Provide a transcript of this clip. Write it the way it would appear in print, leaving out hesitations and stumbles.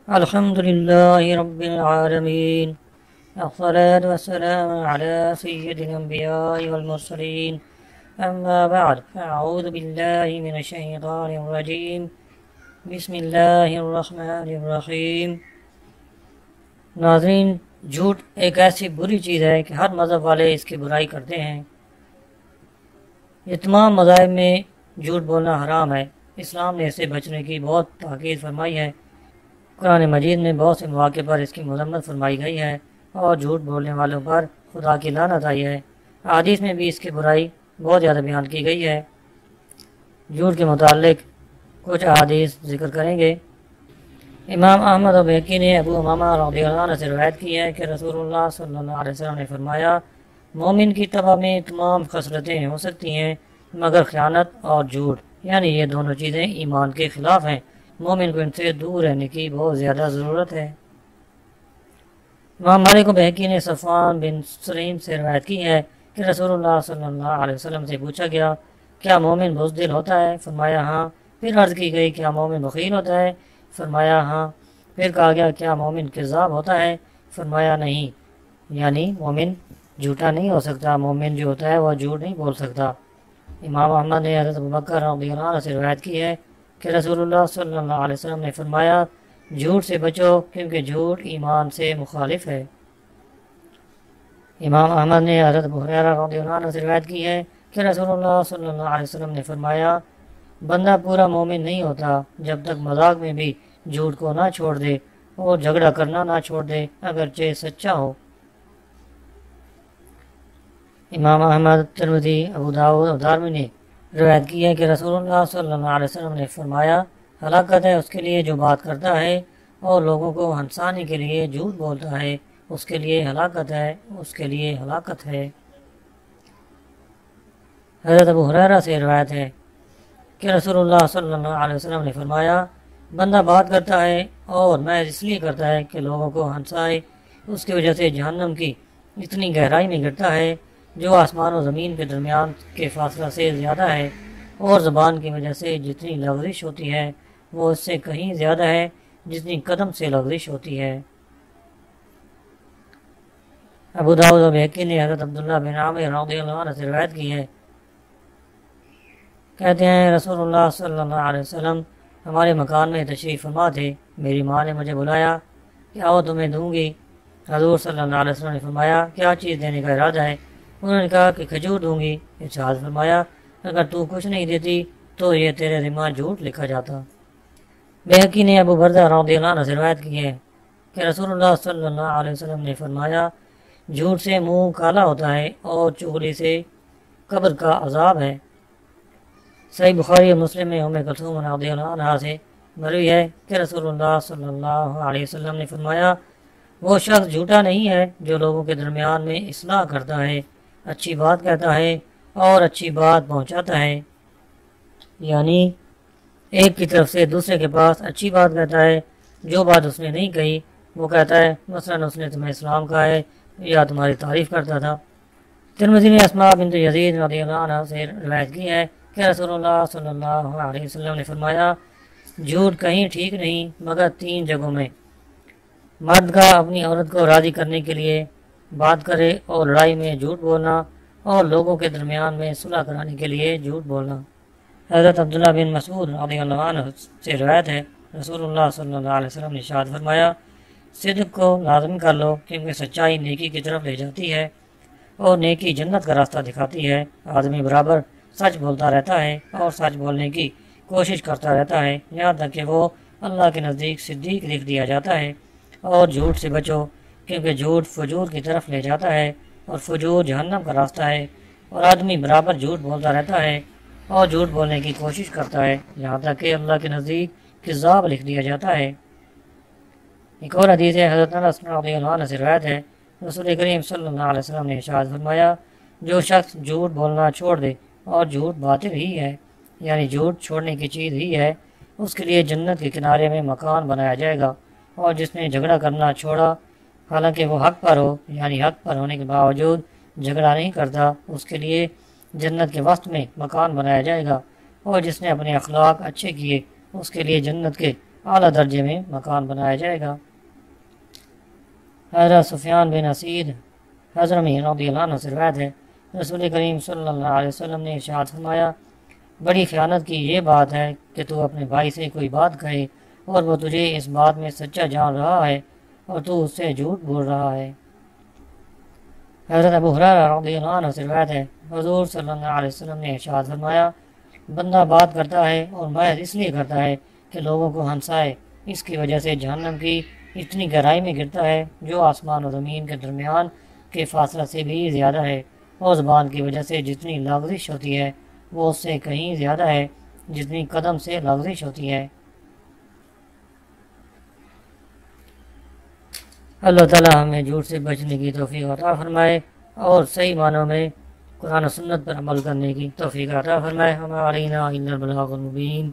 الحمد لله رب العالمين، الصلاة والسلام على سيد الأنبياء والمرسلين. أما بعد، فأعوذ بالله من الشيطان الرجيم. بسم اللہ الرحمن الرحیم. ناظرین، جھوٹ ایک ایسی بری چیز ہے کہ ہر مذہب والے اس کی برائی کرتے ہیں. یہ تمام مذاہب میں جھوٹ بولنا حرام ہے. اسلام نے اس سے بچنے کی بہت تاکید فرمائی ہے. قرآن مجید میں بہت سے مواقع پر اس کی مذمت فرمائی گئی ہے اور جھوٹ بولنے والوں پر خدا کی لعنت آئی ہے. احادیث میں بھی اس کی برائی بہت زیادہ بیان کی گئی ہے. جھوٹ کے متعلق کچھ احادیث ذکر کریں گے. امام احمد اور بہقی نے ابو امامہ رضی اللہ عنہ سے روایت کی ہے کہ رسول اللہ صلی اللہ علیہ وسلم نے فرمایا، مومن کی طبع میں تمام خصلتیں ہو سکتی ہیں مگر خیانت اور جھوٹ، یعنی یہ دونوں چیزیں ایمان کے خلاف ہیں. مومن کو ان سے دور رہنے کی بہت زیادہ ضرورت ہے. امام مالک و بہقی نے صفوان بن سلیم سے روایت کی ہے کہ رسول اللہ صلی اللہ علیہ وسلم سے پوچھا گیا، کیا مومن بزدل ہوتا ہے؟ فرمایا ہاں. پھر عرض کی گئی، کیا مومن بخیل ہوتا ہے؟ فرمایا ہاں. پھر کہا گیا، کیا مومن کذاب ہوتا ہے؟ فرمایا نہیں، یعنی مومن جھوٹا نہیں ہو سکتا. مومن جو ہوتا ہے وہ جھوٹ نہیں بول سکتا. امام احمد نے حضرت ابوبکر رضی اللہ عنہ سے روایت کی ہے کہ رسول اللہ صلی اللہ علیہ وسلم نے فرمایا، جھوٹ سے بچو کیونکہ جھوٹ ایمان سے مخالف ہے. امام احمد نے حضرت ابو ہریرہ رضی اللہ عنہ سے روایت کی ہے کہ رسول اللہ صلی اللہ علیہ وسلم نے فرمایا، بندہ پورا مومن نہیں ہوتا جب تک مذاق میں بھی جھوٹ کو نہ چھوڑ دے اور جھگڑا کرنا نہ چھوڑ دے اگرچہ سچا ہو. امام احمد، ترمذی، ابو داؤد اور دارمی نے روایت کی ہے کہ رسول اللہ صلی اللہ علیہ وسلم نے فرمایا، ہلاکت ہے اس کے لیے جو بات کرتا ہے اور لوگوں کو ہنسانے کے لیے جھوٹ بولتا ہے. اس کے لیے ہلاکت ہے، اس کے لیے ہلاکت ہے. حضرت ابو ہریرہ سے روایت ہے کہ رسول اللہ صلی اللہ علیہ وسلم نے فرمایا، بندہ بات کرتا ہے اور محض اس لیے کرتا ہے کہ لوگوں کو ہنسائے، اس کی وجہ سے جہنم کی اتنی گہرائی میں گرتا ہے جو آسمان و زمین کے درمیان کے فاصلہ سے زیادہ ہے، اور زبان کی وجہ سے جتنی لغزش ہوتی ہے وہ اس سے کہیں زیادہ ہے جتنی قدم سے لغزش ہوتی ہے. ابو داؤد و بہقی نے حضرت عبداللہ بن عامر رضی اللہ عنہ سے روایت کی ہے، کہتے ہیں رسول اللہ صلی اللہ علیہ وسلم ہمارے مکان میں تشریف فرما تھے. میری ماں نے مجھے بلایا کہ آؤ تمہیں دوں گی. حضور صلی اللہ علیہ وسلم نے فرمایا، کیا چیز دینے کا ارادہ ہے؟ انہوں نے کہا کہ کھجور دوں گی. ارشاد فرمایا، اگر تو کچھ نہیں دیتی تو یہ تیرے ذمہ جھوٹ لکھا جاتا. بہقی نے ابو بردہ رضی اللہ عنہ سے روایت کی ہے کہ رسول اللہ صلی اللہ علیہ وسلم نے فرمایا، جھوٹ سے منہ کالا ہوتا ہے اور چغلی سے قبر کا عذاب ہے. صحیح بخاری اور مسلم میں ام کلثوم رضی اللہ عنہا سے مروی ہے کہ رسول اللہ صلی اللہ علیہ وسلم نے فرمایا، وہ شخص جھوٹا نہیں ہے جو لوگوں کے درمیان میں اصلاح کرتا ہے، اچھی بات کہتا ہے اور اچھی بات پہنچاتا ہے. یعنی ایک کی طرف سے دوسرے کے پاس اچھی بات کہتا ہے، جو بات اس نے نہیں کہی وہ کہتا ہے. مثلا اس نے تمہیں اسلام کہا ہے یا تمہاری تعریف کرتا تھا. ترمذی نے اسماء بنت یزید رضی اللہ عنہ سے روایت کی ہے کہ رسول اللہ صلی اللہ علیہ وسلم نے فرمایا، جھوٹ کہیں ٹھیک نہیں مگر 3 جگہوں میں. مرد کا اپنی عورت کو راضی کرنے کے لیے بات کرے اور لڑائی میں جھوٹ بولنا، اور لوگوں کے درمیان میں صلح کرانے کے لیے جھوٹ بولنا. حضرت عبداللہ بن مسعود رضی اللہ عنہ سے روایت ہے، رسول اللہ صلی اللہ علیہ وسلم نے ارشاد فرمایا، صدق کو لازم کر لو کیونکہ سچائی نیکی کی طرف لے جاتی ہے اور نیکی جنت کا راستہ دکھاتی ہے. آدمی برابر سچ بولتا رہتا ہے اور سچ بولنے کی کوشش کرتا رہتا ہے یہاں تک کہ وہ اللہ کے نزدیک صدیق لکھ دیا جاتا ہے. اور جھوٹ سے بچو کیونکہ جھوٹ فجور کی طرف لے جاتا ہے اور فجور جہنم کا راستہ ہے. اور آدمی برابر جھوٹ بولتا رہتا ہے اور جھوٹ بولنے کی کوشش کرتا ہے یہاں تک کہ اللہ کے نزدیک کذاب لکھ دیا جاتا ہے. ایک اور حدیث ہے، حضرت انس رضی اللہ عنہ سے روایت ہے، رسول کریم صلی اللہ علیہ وسلم نے ارشاد فرمایا، جو شخص جھوٹ بولنا چھوڑ دے، اور جھوٹ باطل ہی ہے یعنی جھوٹ چھوڑنے کی چیز ہی ہے، اس کے لیے جنت کے کنارے میں مکان بنایا جائے گا. اور جس نے جھگڑا کرنا چھوڑا حالانکہ وہ حق پر ہو، یعنی حق پر ہونے کے باوجود جھگڑا نہیں کرتا، اس کے لیے جنت کے وسط میں مکان بنایا جائے گا. اور جس نے اپنے اخلاق اچھے کیے اس کے لیے جنت کے اعلیٰ درجے میں مکان بنایا جائے گا۔ حضرت سفیان بن اسید حضرمی رضی اللہ عنہ سے روایت ہے، رسول کریم صلی اللہ علیہ وسلم نے ارشاد فرمایا، بڑی خیانت کی یہ بات ہے کہ تو اپنے بھائی سے کوئی بات کہے اور وہ تجھے اس بات میں سچا جان رہا ہے اور تو اس سے جھوٹ بول رہا ہے۔ حضرت ابو ہریرہ رضی اللہ عنہ سے روایت ہے، حضور صلی اللہ علیہ وسلم نے ارشاد فرمایا، بندہ بات کرتا ہے اور محض اس لیے کرتا ہے کہ لوگوں کو ہنسائے، اس کی وجہ سے جہنم کی اتنی گہرائی میں گرتا ہے جو آسمان و زمین کے درمیان کے فاصلہ سے بھی زیادہ ہے، اور زبان کی وجہ سے جتنی لغزش ہوتی ہے وہ اس سے کہیں زیادہ ہے جتنی قدم سے لغزش ہوتی ہے۔ اللہ تعالیٰ ہمیں جھوٹ سے بچنے کی توفیق عطا فرمائے اور صحیح معنوں میں قرآن و سنت پر عمل کرنے کی توفیق عطا فرمائے۔ ہمارا علینا الا البلاغ المبین۔